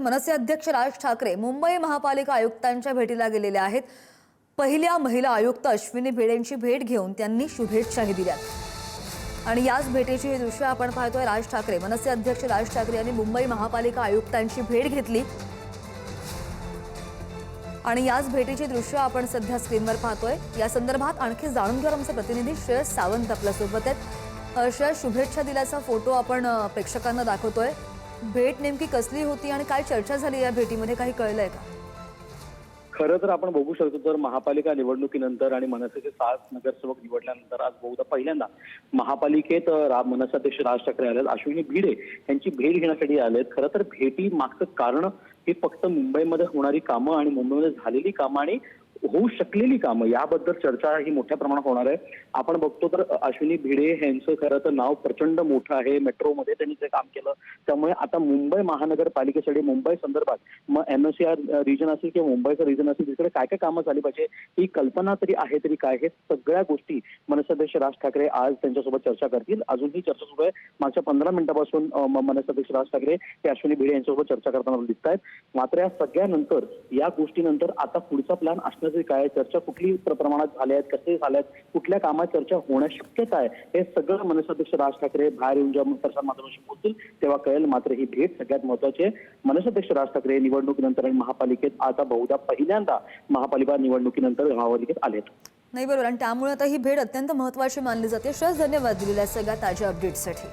मनसे अध्यक्ष राज ठाकरे मुंबई महापालिका आयुक्तांच्या भेटीला गेलेले आहेत। पहिल्या महिला आयुक्त अश्विनी भिडेंची भेट घेऊन त्यांनी शुभेच्छाही दिल्या। आणि याच भेटीची हे दृश्य आपण पाहतोय। राज ठाकरे मनसे अध्यक्ष राज ठाकरे यांनी मुंबई महापालिका आयुक्तांची भेट घेतली आणि याच भेटीची दृश्य आपण सध्या स्क्रीनवर पाहतोय। या संदर्भात आणखी जाणून घेऊया आमचे प्रतिनिधी श्रेयस सावंत आपल्या सोबत आहेत। श्रेयस, शुभेच्छा दिल्याचा फोटो आपण प्रेक्षकांना दाखवतोय। भेट नेमकी कसली होती आणि काय चर्चा झाली या भेटीमध्ये, काही कळलंय का? खरं तर आपण बघू शकतो तर महापालिका निवडणुकीनंतर आणि मनसेचे 7 नगरसेवक निवडल्यानंतर आज बहुधा पहिल्यांदा महापालिकेत मनसाध्यक्ष राज ठाकरे आले, अश्विनी भिडे यांची भेट घेण्यासाठी आलेत। खरं तर भेटी मागचं कारण हे फक्त मुंबईमध्ये होणारी कामं आणि मुंबईमध्ये झालेली कामं आणि होऊ शकलेली कामं याबद्दल चर्चा ही मोठ्या प्रमाणात होणार आहे। आपण बघतो तर अश्विनी भिडे यांचं खरं तर नाव प्रचंड मोठं आहे, मेट्रोमध्ये त्यांनी जे काम केलं त्यामुळे आता मुंबई महानगरपालिकेसाठी मुंबई संदर्भात मग MSR रिजन असेल किंवा मुंबईचं रिजन असेल तिकडे काय काय कामं झाली पाहिजे ही कल्पना तरी आहे तरी काय, हे सगळ्या गोष्टी मनसाध्यक्ष राज ठाकरे आज त्यांच्यासोबत चर्चा करतील। अजूनही चर्चा सुरू आहे। मागच्या 15 मिनिटापासून मनसाध्यक्ष राज ठाकरे हे अश्विनी भिडे यांच्यासोबत चर्चा करताना दिसत आहेत। मात्र या सगळ्यानंतर या गोष्टीनंतर आता पुढचा प्लॅन असण्याचे काय, चर्चा कुठली प्रमाणात झाल्या आहेत, कसे झाल्यात, कुठल्या कामात चर्चा होण्याची शक्यता आहे, हे सगळं मनसाध्यक्ष राज ठाकरे बाहेर येऊन जेव्हा प्रसार माध्यमांशी बोलतील तेव्हा कळेल। मात्र ही भेट सगळ्यात महत्त्वाची आहे। मनसाध्यक्ष राज ठाकरे निवडणुकीनंतर आणि महापालिकेत आता बहुधा पहिल्यांदा महापालिका निवडणुकीनंतर महापालिकेत आलेत। नाही, बरोबर, आणि त्यामुळे आता ही भेट अत्यंत महत्त्वाची मानली जाते। श्रेयस, धन्यवाद दिलेल्या सगळ्या ताज्या अपडेट्ससाठी।